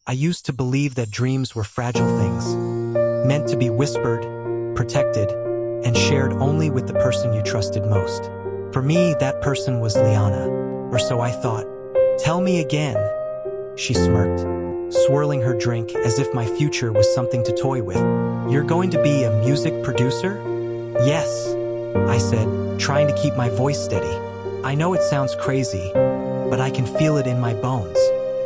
I used to believe that dreams were fragile things, meant to be whispered, protected, and shared only with the person you trusted most. For me, that person was Liana, or so I thought. "Tell me again," she smirked, swirling her drink as if my future was something to toy with. "You're going to be a music producer?" "Yes," I said, trying to keep my voice steady. "I know it sounds crazy, but I can feel it in my bones.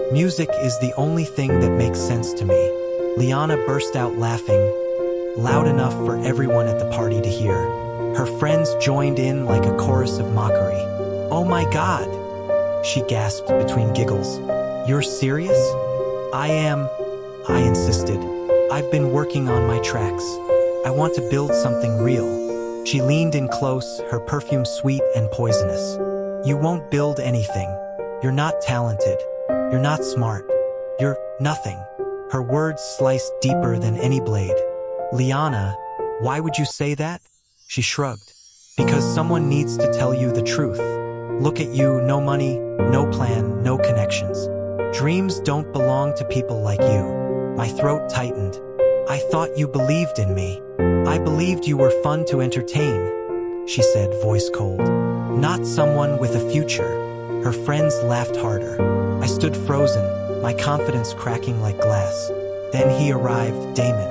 Music is the only thing that makes sense to me." Liana burst out laughing, loud enough for everyone at the party to hear. Her friends joined in like a chorus of mockery. "Oh my God," she gasped between giggles. "You're serious?" "I am," I insisted. "I've been working on my tracks. I want to build something real." She leaned in close, her perfume sweet and poisonous. "You won't build anything. You're not talented. You're not smart. You're nothing." Her words sliced deeper than any blade. "Liana, why would you say that?" She shrugged. "Because someone needs to tell you the truth. Look at you, no money, no plan, no connections. Dreams don't belong to people like you." My throat tightened. "I thought you believed in me. I believed you were fun to entertain," she said, voice cold. "Not someone with a future." Her friends laughed harder. I stood frozen, my confidence cracking like glass. Then he arrived, Damon.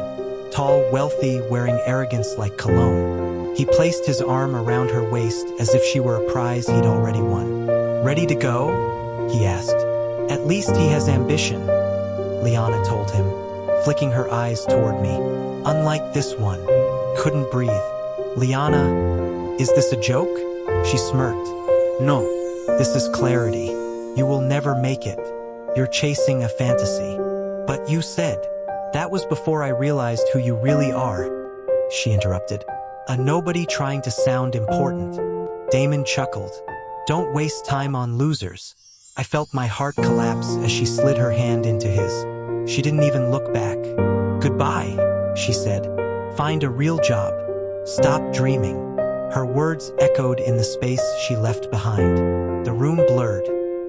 Tall, wealthy, wearing arrogance like cologne. He placed his arm around her waist as if she were a prize he'd already won. "Ready to go?" he asked. "At least he has ambition," Liana told him, flicking her eyes toward me. "Unlike this one." Couldn't breathe. "Liana, is this a joke?" She smirked. "No, this is clarity. You will never make it. You're chasing a fantasy." "But you said." "That was before I realized who you really are," she interrupted. "A nobody trying to sound important." Damon chuckled. "Don't waste time on losers." I felt my heart collapse as she slid her hand into his. She didn't even look back. "Goodbye," she said. "Find a real job. Stop dreaming." Her words echoed in the space she left behind. The room blurred.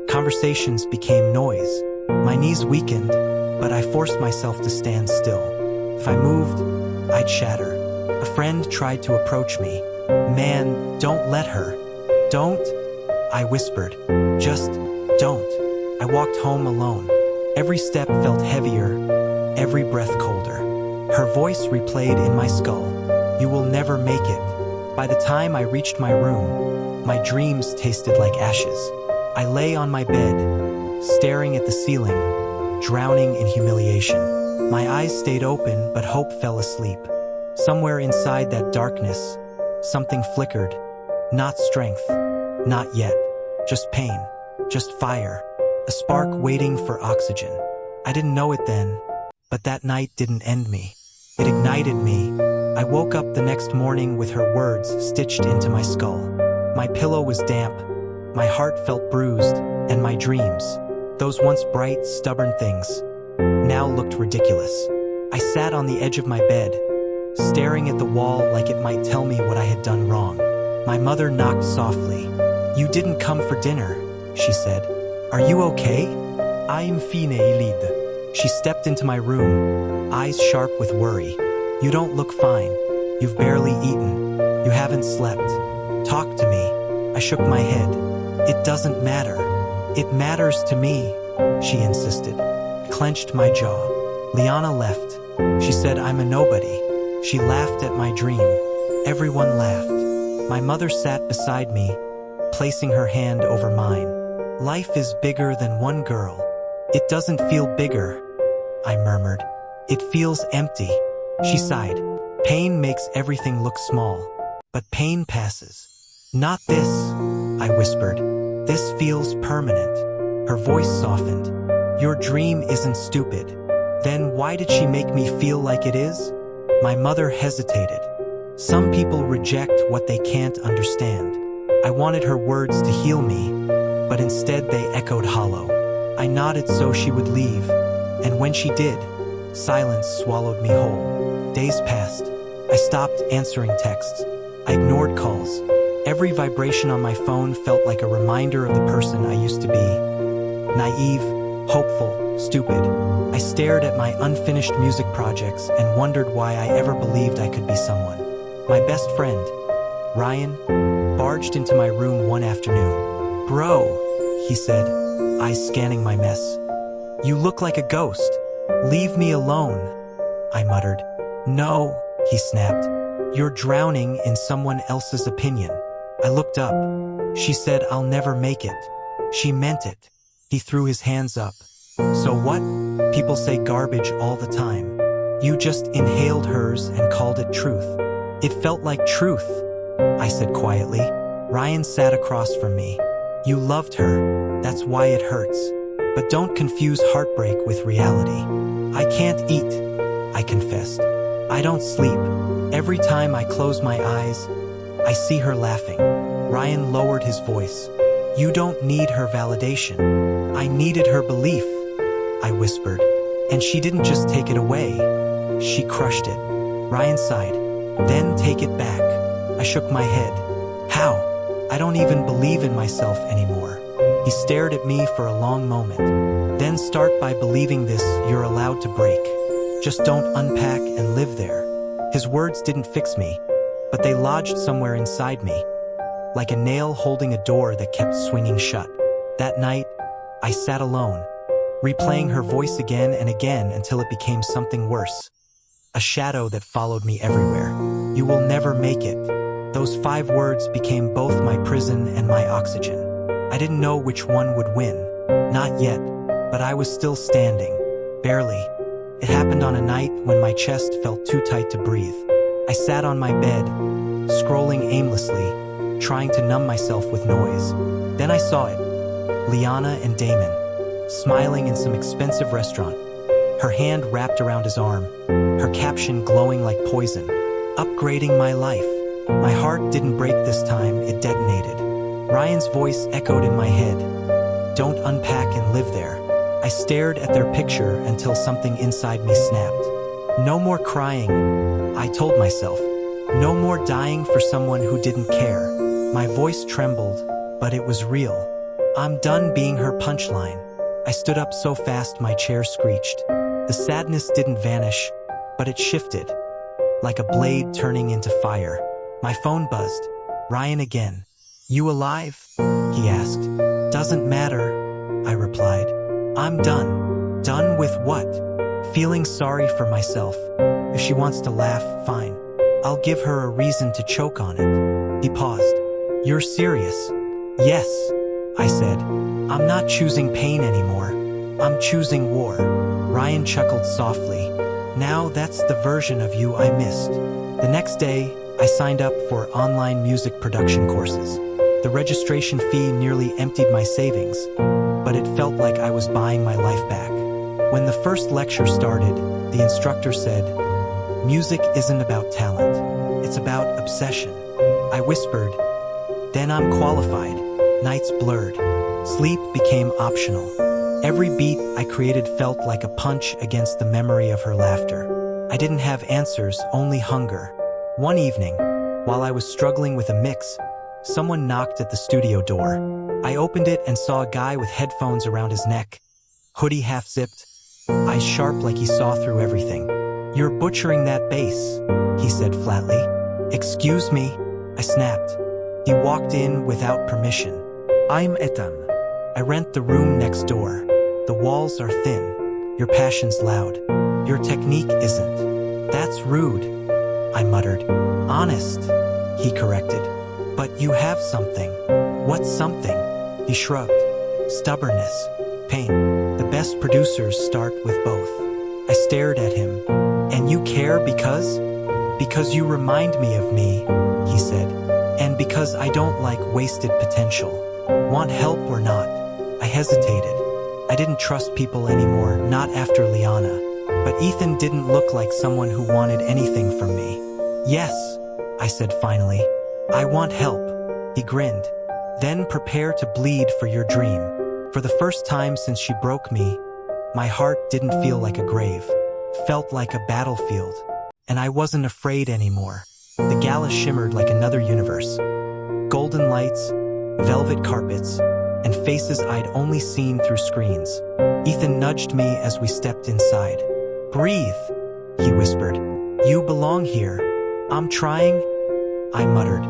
Conversations became noise. My knees weakened, but I forced myself to stand still. If I moved, I'd shatter. A friend tried to approach me. "Man, don't let her." "Don't," I whispered. "Just don't." I walked home alone. Every step felt heavier, every breath colder. Her voice replayed in my skull. "You will never make it." By the time I reached my room, my dreams tasted like ashes. I lay on my bed, staring at the ceiling, drowning in humiliation. My eyes stayed open, but hope fell asleep. Somewhere inside that darkness, something flickered. Not strength, not yet. Just pain, just fire. A spark waiting for oxygen. I didn't know it then, but that night didn't end me. It ignited me. I woke up the next morning with her words stitched into my skull. My pillow was damp, my heart felt bruised, and my dreams, those once bright, stubborn things, now looked ridiculous. I sat on the edge of my bed, staring at the wall like it might tell me what I had done wrong. My mother knocked softly. "You didn't come for dinner," she said. "Are you okay?" "I'm fine, Elid." She stepped into my room, eyes sharp with worry. "You don't look fine. You've barely eaten. You haven't slept. Talk to me." I shook my head. "It doesn't matter." "It matters to me," she insisted. Clenched my jaw. Liana left. She said I'm a nobody. She laughed at my dream. Everyone laughed. My mother sat beside me, placing her hand over mine. "Life is bigger than one girl." "It doesn't feel bigger," I murmured. "It feels empty." She sighed. "Pain makes everything look small. But pain passes." "Not this," I whispered. "This feels permanent." Her voice softened. "Your dream isn't stupid." "Then why did she make me feel like it is?" My mother hesitated. "Some people reject what they can't understand." I wanted her words to heal me, but instead they echoed hollow. I nodded so she would leave, and when she did, silence swallowed me whole. Days passed. I stopped answering texts. I ignored calls. Every vibration on my phone felt like a reminder of the person I used to be. Naive, hopeful, stupid. I stared at my unfinished music projects and wondered why I ever believed I could be someone. My best friend, Ryan, barged into my room one afternoon. "Bro," he said, eyes scanning my mess. "You look like a ghost. Leave me alone." I muttered. "No," he snapped. "You're drowning in someone else's opinion." I looked up. She said, "I'll never make it." She meant it. He threw his hands up. "So what? People say garbage all the time. You just inhaled hers and called it truth." "It felt like truth," I said quietly. Ryan sat across from me. "You loved her. That's why it hurts. But don't confuse heartbreak with reality." "I can't eat," I confessed. "I don't sleep. Every time I close my eyes, I see her laughing." Ryan lowered his voice. "You don't need her validation. I needed her belief," I whispered. "And she didn't just take it away. She crushed it." Ryan sighed. "Then take it back." I shook my head. "How? I don't even believe in myself anymore." He stared at me for a long moment. "Then start by believing this you're allowed to break. Just don't unpack and live there." His words didn't fix me, but they lodged somewhere inside me, like a nail holding a door that kept swinging shut. That night, I sat alone, replaying her voice again and again until it became something worse. A shadow that followed me everywhere. "You will never make it." Those 5 words became both my prison and my oxygen. I didn't know which one would win. Not yet, but I was still standing. Barely. It happened on a night when my chest felt too tight to breathe. I sat on my bed, scrolling aimlessly, trying to numb myself with noise. Then I saw it. Liana and Damon, smiling in some expensive restaurant. Her hand wrapped around his arm, her caption glowing like poison. "Upgrading my life." My heart didn't break this time, it detonated. Ryan's voice echoed in my head. "Don't unpack and live there." I stared at their picture until something inside me snapped. "No more crying," I told myself. "No more dying for someone who didn't care." My voice trembled, but it was real. "I'm done being her punchline." I stood up so fast my chair screeched. The sadness didn't vanish, but it shifted, like a blade turning into fire. My phone buzzed. "Ryan again." "You alive?" he asked. "Doesn't matter," I replied. "I'm done." "Done with what?" "Feeling sorry for myself. If she wants to laugh, fine. I'll give her a reason to choke on it." He paused. "You're serious?" "Yes," I said. "I'm not choosing pain anymore. I'm choosing war." Ryan chuckled softly. "Now that's the version of you I missed." The next day, I signed up for online music production courses. The registration fee nearly emptied my savings, but it felt like I was buying my life back. When the first lecture started, the instructor said, "Music isn't about talent. It's about obsession." I whispered, "Then I'm qualified." Nights blurred. Sleep became optional. Every beat I created felt like a punch against the memory of her laughter. I didn't have answers, only hunger. One evening, while I was struggling with a mix, someone knocked at the studio door. I opened it and saw a guy with headphones around his neck, hoodie half-zipped, eyes sharp like he saw through everything. "You're butchering that bass," he said flatly. "Excuse me," I snapped. He walked in without permission. "I'm Ethan. I rent the room next door. The walls are thin. Your passion's loud. Your technique isn't." "That's rude," I muttered. "Honest," he corrected. "But you have something." "What's something?" He shrugged. "Stubbornness. Pain. The best producers start with both." I stared at him. "And you care because?" "Because you remind me of me," he said. "And because I don't like wasted potential." "Want help or not?" I hesitated. I didn't trust people anymore, not after Liana. But Ethan didn't look like someone who wanted anything from me. "Yes," I said finally. "I want help." He grinned. "Then prepare to bleed for your dream." For the first time since she broke me, my heart didn't feel like a grave. Felt like a battlefield. And I wasn't afraid anymore. The gala shimmered like another universe. Golden lights, velvet carpets, and faces I'd only seen through screens. Ethan nudged me as we stepped inside. "Breathe," he whispered. "You belong here." "I'm trying," I muttered,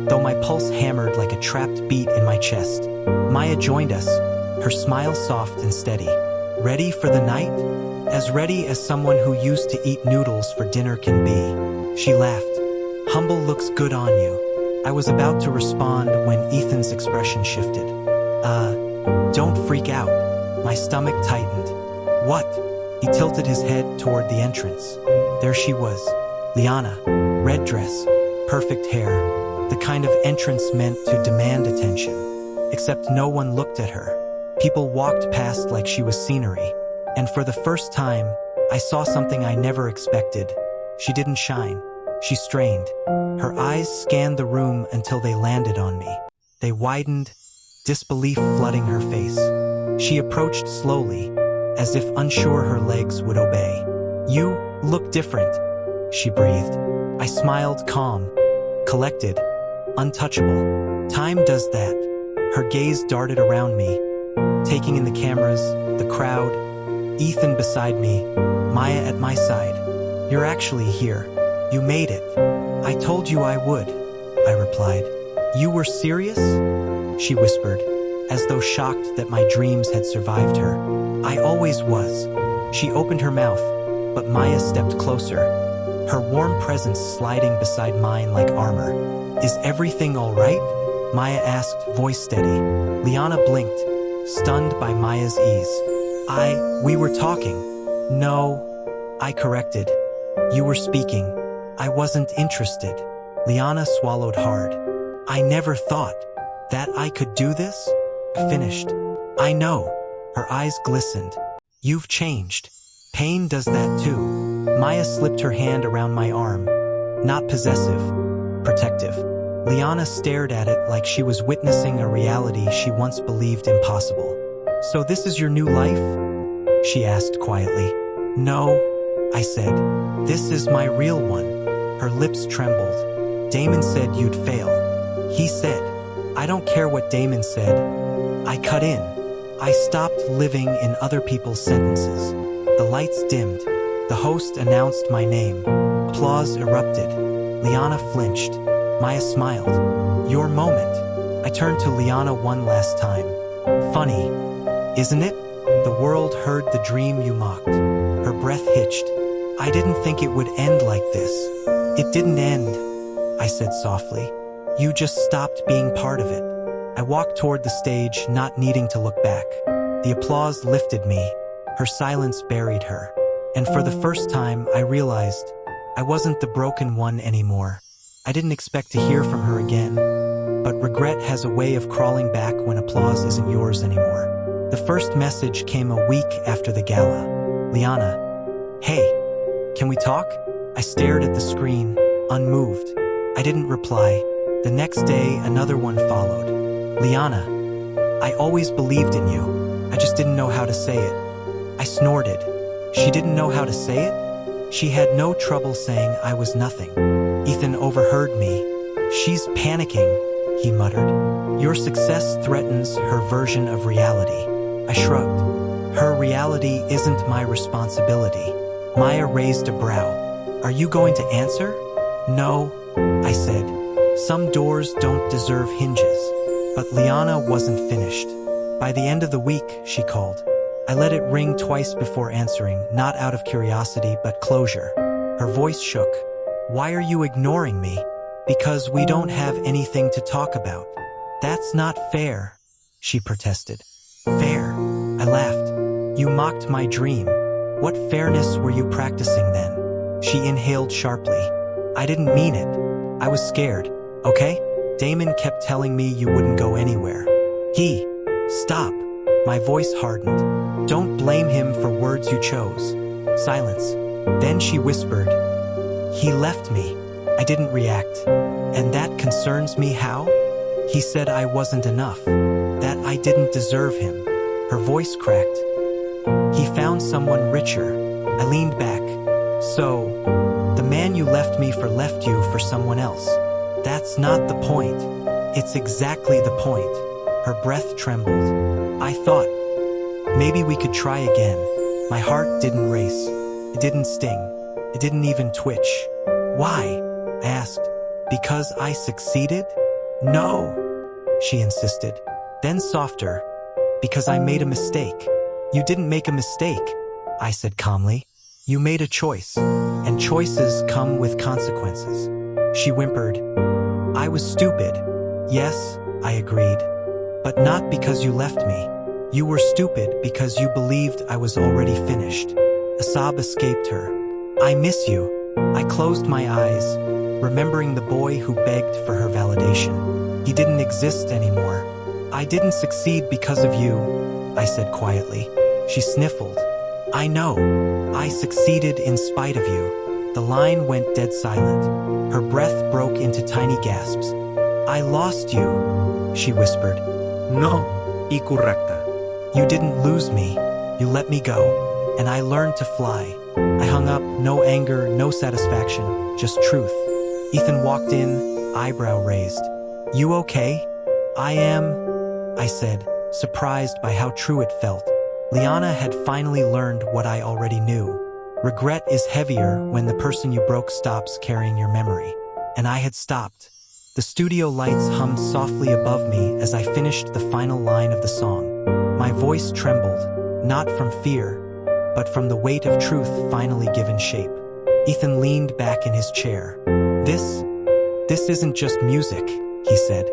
though my pulse hammered like a trapped beat in my chest. Maya joined us, her smile soft and steady. "Ready for the night?" "As ready as someone who used to eat noodles for dinner can be." She laughed. "Humble looks good on you." I was about to respond when Ethan's expression shifted. Don't freak out." My stomach tightened. "What?" He tilted his head toward the entrance. There she was, Liana, red dress, perfect hair, the kind of entrance meant to demand attention. Except no one looked at her. People walked past like she was scenery. And for the first time, I saw something I never expected. She didn't shine. She strained. Her eyes scanned the room until they landed on me. They widened, disbelief flooding her face. She approached slowly, as if unsure her legs would obey. "You look different," she breathed. I smiled, calm, collected, untouchable. "Time does that." Her gaze darted around me, taking in the cameras, the crowd, Ethan beside me, Maya at my side. "You're actually here. You made it." "I told you I would," I replied. "You were serious?" she whispered, as though shocked that my dreams had survived her. "I always was." She opened her mouth, but Maya stepped closer, her warm presence sliding beside mine like armor. "Is everything all right?" Maya asked, voice steady. Liana blinked, stunned by Maya's ease. We were talking." "No," I corrected. "You were speaking. I wasn't interested." Liana swallowed hard. "I never thought that I could do this?" Finished. "I know." Her eyes glistened. "You've changed. Pain does that too." Maya slipped her hand around my arm. Not possessive, protective. Liana stared at it like she was witnessing a reality she once believed impossible. "So this is your new life?" she asked quietly. "No," I said. "This is my real one." Her lips trembled. "Damon said you'd fail." "He said." "I don't care what Damon said." I cut in. I stopped living in other people's sentences. The lights dimmed. The host announced my name. Applause erupted. Liana flinched. Maya smiled. "Your moment." I turned to Liana one last time. "Funny, isn't it? The world heard the dream you mocked." Her breath hitched. "I didn't think it would end like this." "It didn't end," I said softly. "You just stopped being part of it." I walked toward the stage, not needing to look back. The applause lifted me. Her silence buried her. And for the first time, I realized I wasn't the broken one anymore. I didn't expect to hear from her again, but regret has a way of crawling back when applause isn't yours anymore. The first message came a week after the gala. "Liana, hey, can we talk?" I stared at the screen, unmoved. I didn't reply. The next day, another one followed. "Liana, I always believed in you. I just didn't know how to say it." I snorted. She didn't know how to say it? She had no trouble saying I was nothing. Ethan overheard me. "She's panicking," he muttered. "Your success threatens her version of reality." I shrugged. "Her reality isn't my responsibility." Maya raised a brow. "Are you going to answer?" "No," I said. "Some doors don't deserve hinges." But Liana wasn't finished. By the end of the week, she called. I let it ring twice before answering, not out of curiosity but closure. Her voice shook. "Why are you ignoring me?" "Because we don't have anything to talk about." "That's not fair," she protested. "Fair?" I laughed. "You mocked my dream. What fairness were you practicing then?" She inhaled sharply. "I didn't mean it. I was scared, okay? Damon kept telling me you wouldn't go anywhere." Stop." My voice hardened. "Don't blame him for words you chose." Silence. Then she whispered, "He left me." I didn't react. "And that concerns me how?" "He said I wasn't enough. That I didn't deserve him." Her voice cracked. "He found someone richer." I leaned back. "So, the man you left me for left you for someone else." "That's not the point." "It's exactly the point." Her breath trembled. I thought, maybe we could try again. My heart didn't race. It didn't sting. It didn't even twitch. Why? I asked. Because I succeeded? No, she insisted. Then softer. Because I made a mistake. You didn't make a mistake, I said calmly. You made a choice, and choices come with consequences. She whimpered. I was stupid. Yes, I agreed. But not because you left me. You were stupid because you believed I was already finished. A sob escaped her. I miss you. I closed my eyes, remembering the boy who begged for her validation. He didn't exist anymore. I didn't succeed because of you, I said quietly. She sniffled. I know. I succeeded in spite of you. The line went dead silent. Her breath broke into tiny gasps. I lost you, she whispered. No, incorrecta. You didn't lose me. You let me go, and I learned to fly. I hung up, no anger, no satisfaction, just truth. Ethan walked in, eyebrow raised. You okay? I am, I said, surprised by how true it felt. Liana had finally learned what I already knew. Regret is heavier when the person you broke stops carrying your memory. And I had stopped. The studio lights hummed softly above me as I finished the final line of the song. My voice trembled, not from fear, but from the weight of truth finally given shape. Ethan leaned back in his chair. This isn't just music, he said.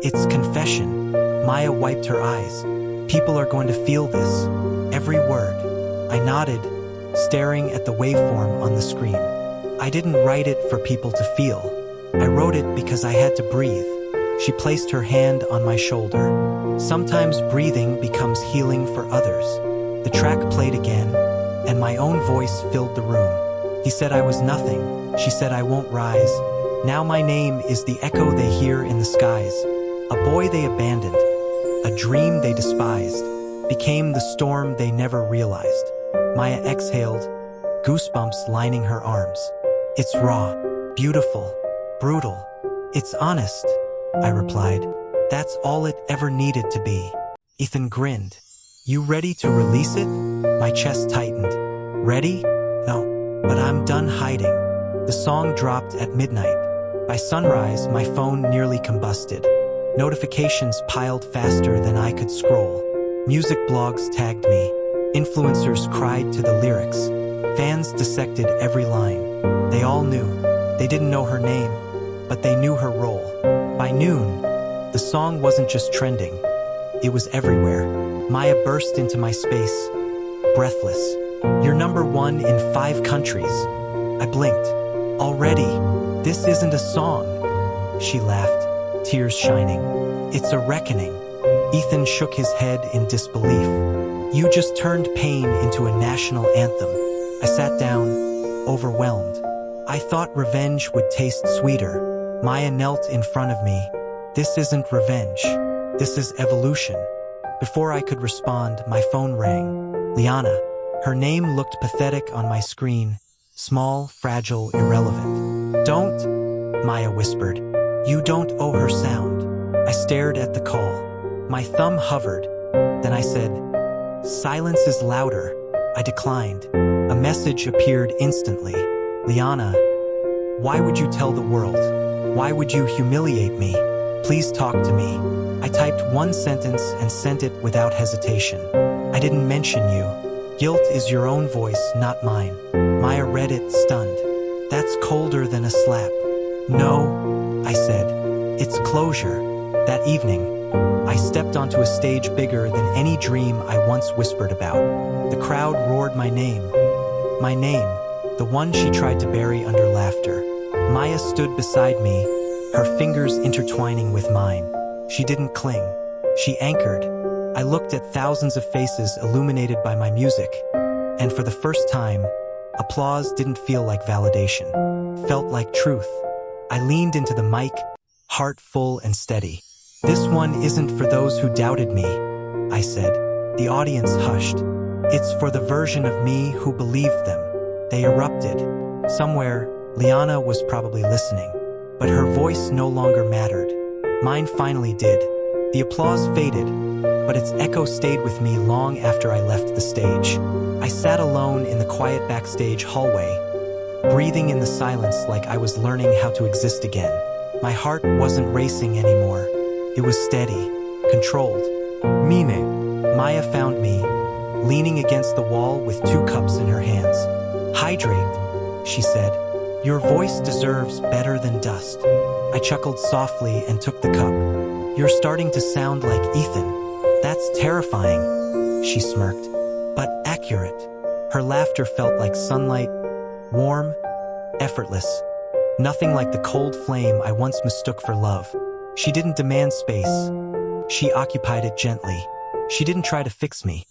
It's confession. Maya wiped her eyes. People are going to feel this. Every word. I nodded, staring at the waveform on the screen. I didn't write it for people to feel. I wrote it because I had to breathe. She placed her hand on my shoulder. Sometimes breathing becomes healing for others. The track played again, and my own voice filled the room. He said I was nothing. She said I won't rise. Now my name is the echo they hear in the skies. A boy they abandoned, a dream they despised, became the storm they never realized. Maya exhaled, goosebumps lining her arms. It's raw, beautiful, brutal. It's honest, I replied. That's all it ever needed to be. Ethan grinned. You ready to release it? My chest tightened. Ready? No, but I'm done hiding. The song dropped at midnight. By sunrise, my phone nearly combusted. Notifications piled faster than I could scroll. Music blogs tagged me. Influencers cried to the lyrics. Fans dissected every line. They all knew. They didn't know her name, but they knew her role. By noon, the song wasn't just trending. It was everywhere. Maya burst into my space, breathless. You're #1 in 5 countries. I blinked. Already? This isn't a song. She laughed, tears shining. It's a reckoning. Ethan shook his head in disbelief. You just turned pain into a national anthem. I sat down, overwhelmed. I thought revenge would taste sweeter. Maya knelt in front of me. This isn't revenge. This is evolution. Before I could respond, my phone rang. Liana. Her name looked pathetic on my screen. Small, fragile, irrelevant. Don't, Maya whispered. You don't owe her sound. I stared at the call. My thumb hovered. Then I said, silence is louder. I declined. A message appeared instantly. Liana, why would you tell the world? Why would you humiliate me? Please talk to me. I typed one sentence and sent it without hesitation. I didn't mention you. Guilt is your own voice, not mine. Maya read it, stunned. That's colder than a slap. No, I said. It's closure. That evening, I stepped onto a stage bigger than any dream I once whispered about. The crowd roared my name. My name, the one she tried to bury under laughter. Maya stood beside me, her fingers intertwining with mine. She didn't cling. She anchored. I looked at thousands of faces illuminated by my music, and for the first time, applause didn't feel like validation. Felt like truth. I leaned into the mic, heart full and steady. This one isn't for those who doubted me, I said. The audience hushed. It's for the version of me who believed them. They erupted. Somewhere, Liana was probably listening, but her voice no longer mattered. Mine finally did. The applause faded, but its echo stayed with me long after I left the stage. I sat alone in the quiet backstage hallway, breathing in the silence like I was learning how to exist again. My heart wasn't racing anymore. It was steady, controlled. Mine. Maya found me, leaning against the wall with 2 cups in her hands. "Hydrate," she said. "Your voice deserves better than dust." I chuckled softly and took the cup. "You're starting to sound like Ethan." "That's terrifying," she smirked, "but accurate." Her laughter felt like sunlight, warm, effortless. Nothing like the cold flame I once mistook for love. She didn't demand space. She occupied it gently. She didn't try to fix me.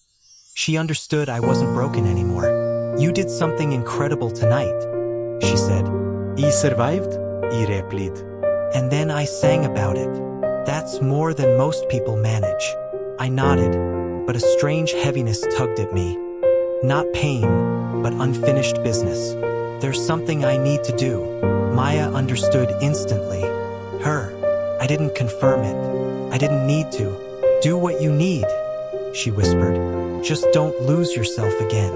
She understood I wasn't broken anymore. "You did something incredible tonight," she said. "I survived," I replied. "And then I sang about it. That's more than most people manage." I nodded, but a strange heaviness tugged at me. Not pain, but unfinished business. "There's something I need to do." Maya understood instantly. Her. I didn't confirm it. I didn't need to. "Do what you need," she whispered. "Just don't lose yourself again."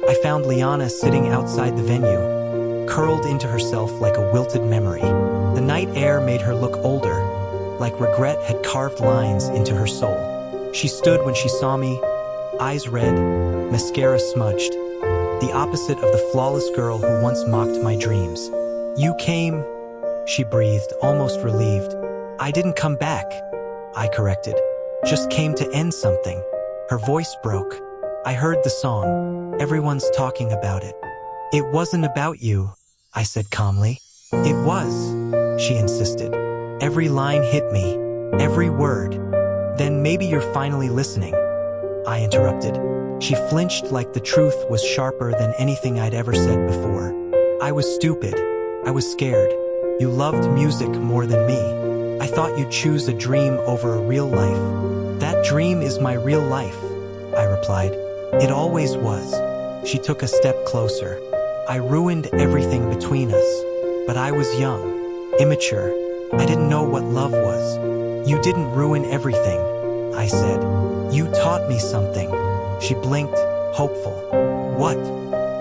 I found Liana sitting outside the venue, curled into herself like a wilted memory. The night air made her look older, like regret had carved lines into her soul. She stood when she saw me, eyes red, mascara smudged, the opposite of the flawless girl who once mocked my dreams. "You came," she breathed, almost relieved. "I didn't come back," I corrected. "Just came to end something." Her voice broke. I heard the song. Everyone's talking about it. "It wasn't about you," I said calmly. "It was," she insisted. Every line hit me, every word. "Then maybe you're finally listening," I interrupted. She flinched like the truth was sharper than anything I'd ever said before. "I was stupid. I was scared. You loved music more than me. I thought you'd choose a dream over a real life." "That dream is my real life," I replied. "It always was." She took a step closer. "I ruined everything between us. But I was young, immature. I didn't know what love was." "You didn't ruin everything," I said. "You taught me something." She blinked, hopeful. "What?"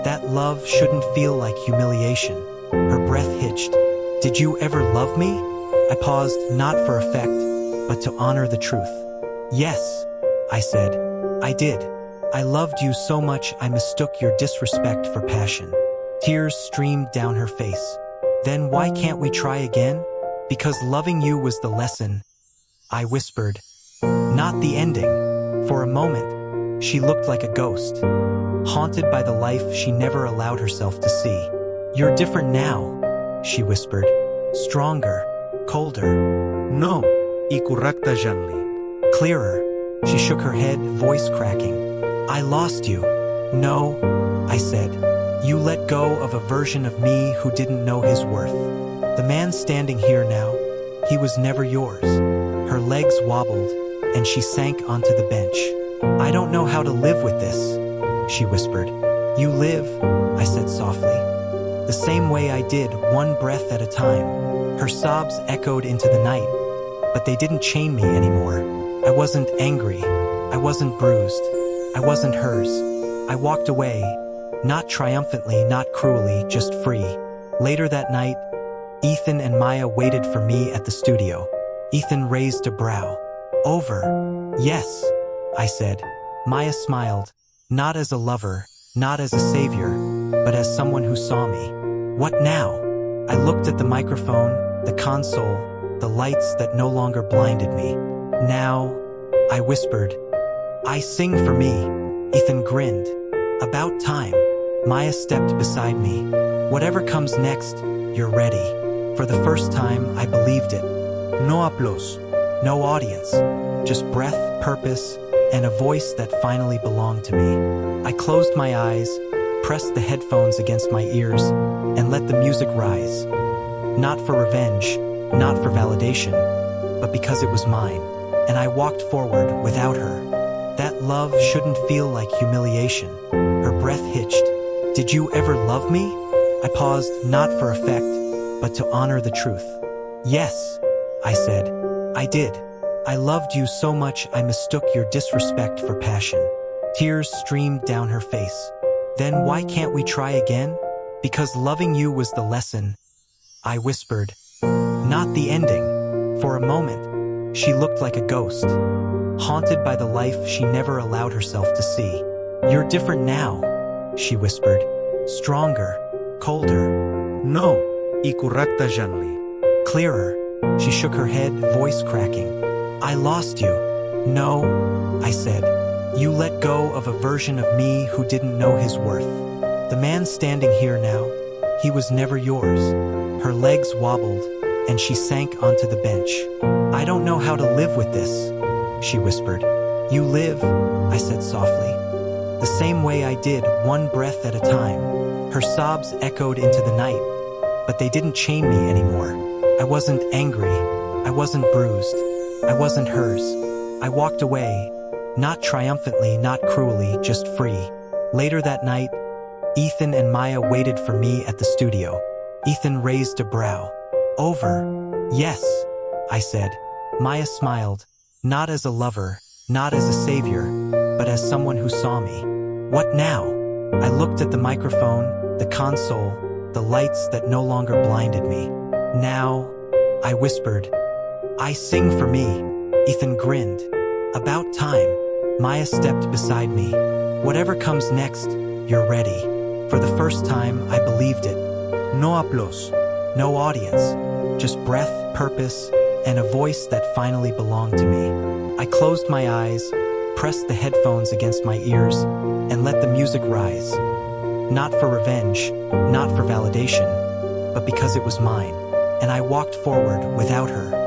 "That love shouldn't feel like humiliation." Her breath hitched. "Did you ever love me?" I paused, not for effect, but to honor the truth. "Yes," I said. "I did. I loved you so much I mistook your disrespect for passion." Tears streamed down her face. "Then why can't we try again?" "Because loving you was the lesson," I whispered. "Not the ending." For a moment, she looked like a ghost, haunted by the life she never allowed herself to see. "You're different now," she whispered. "Stronger, colder." "No," I correcta gently. Clearer. She shook her head, voice cracking. "I lost you." "No," I said. "You let go of a version of me who didn't know his worth. The man standing here now, he was never yours." Her legs wobbled, and she sank onto the bench. "I don't know how to live with this," she whispered. "You live," I said softly, "the same way I did, one breath at a time." Her sobs echoed into the night, but they didn't chain me anymore. I wasn't angry. I wasn't bruised. I wasn't hers. I walked away, not triumphantly, not cruelly, just free. Later that night, Ethan and Maya waited for me at the studio. Ethan raised a brow. "Over." "Yes," I said. Maya smiled, not as a lover, not as a savior, but as someone who saw me. "What now?" I looked at the microphone, the console, the lights that no longer blinded me. "Now," I whispered, "I sing for me." Ethan grinned. "About time." Maya stepped beside me. "Whatever comes next, you're ready." For the first time, I believed it. No applause, no audience, just breath, purpose, and a voice that finally belonged to me. I closed my eyes, pressed the headphones against my ears, and let the music rise. Not for revenge, not for validation, but because it was mine, and I walked forward without her. That love shouldn't feel like humiliation. Her breath hitched. "Did you ever love me?" I paused, not for effect, but to honor the truth. "Yes," I said. "I did. I loved you so much I mistook your disrespect for passion. Tears streamed down her face. Then why can't we try again? Because loving you was the lesson, I whispered. Not the ending. For a moment, she looked like a ghost, haunted by the life she never allowed herself to see. You're different now, she whispered. Stronger, colder. No, y correcte, Janli. Clearer. She shook her head, voice cracking. I lost you. No, I said. You let go of a version of me who didn't know his worth. The man standing here now, he was never yours. Her legs wobbled, and she sank onto the bench. I don't know how to live with this, she whispered. You live, I said softly, the same way I did, one breath at a time. Her sobs echoed into the night, but they didn't chain me anymore. I wasn't angry. I wasn't bruised. I wasn't hers. I walked away, not triumphantly, not cruelly, just free. Later that night, Ethan and Maya waited for me at the studio. Ethan raised a brow. Over. Yes, I said. Maya smiled, not as a lover, not as a savior, but as someone who saw me. What now? I looked at the microphone, the console, the lights that no longer blinded me. Now, I whispered, I sing for me. Ethan grinned. About time. Maya stepped beside me. Whatever comes next, you're ready. For the first time, I believed it. No applause. No audience. Just breath, purpose, and a voice that finally belonged to me. I closed my eyes, pressed the headphones against my ears, and let the music rise. Not for revenge, not for validation, but because it was mine. And I walked forward without her.